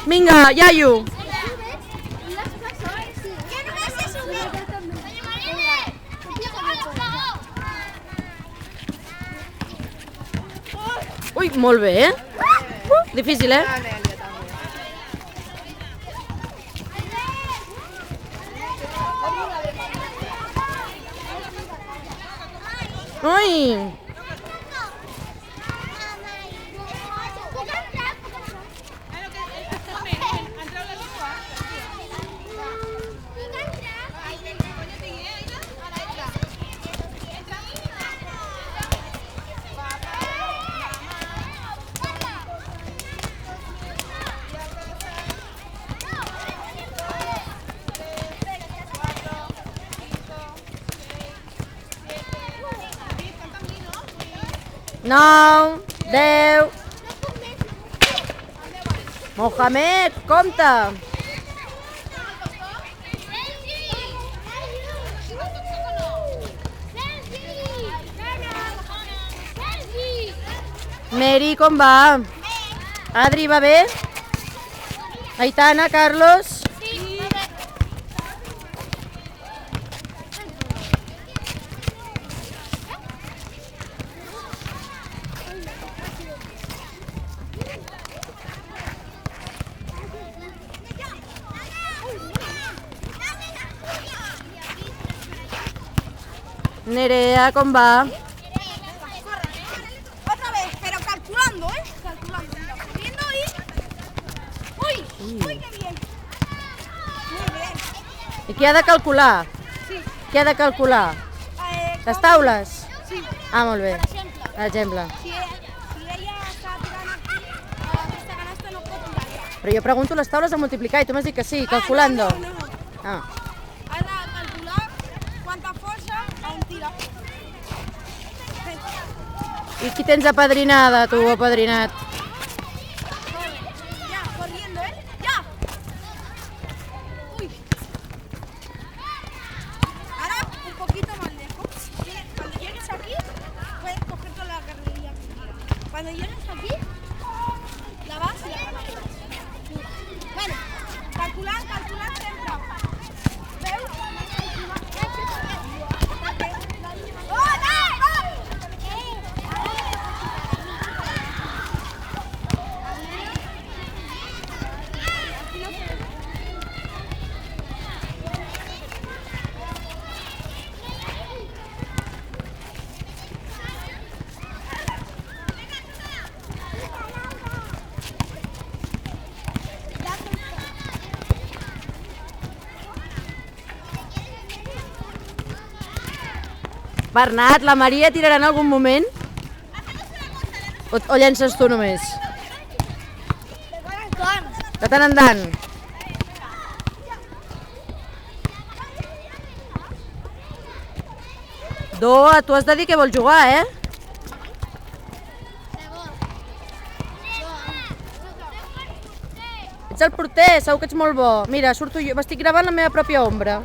Vinga, iaio. Ui, molt bé, eh? Difícil, eh? Ui! Nou, 10. Mohamed, compta. Mary, com va? Adri, va bé? Aitana, Carlos? Nerea, com va? Otra vez, pero calculando, ¿eh? Calculando. Corriendo y... ¡Uy! ¡Uy, qué bien! Muy bien. I què ha de calcular? Sí. Què ha de calcular? Les taules? Sí. Ah, molt bé. Per exemple, Per exemple. si ella està tirant aquí, aquesta canasta no pot tirar ja. Però jo pregunto les taules de multiplicar i tu m'has dit que sí, calculando. No. Ah. Ha de calcular quanta força a un tira. I qui tens apadrinada, tu, apadrinat? Ya, corriendo, ¿eh? ¡Ya! ¡Uy! Ahora un poquito más lejos. Cuando llegues aquí, puedes coger toda la carrería. Cuando llegues aquí, la vas y la ganas. Bueno, calcular sempre. ¿Veus? ¡Oh, no! Bernat, la Maria tirarà en algun moment? O llences tu només? De tant en tant. Doa, tu has de dir que vols jugar, eh? Ets el porter, segur que ets molt bo. Mira, surto jo, m'estic gravant la meva pròpia ombra.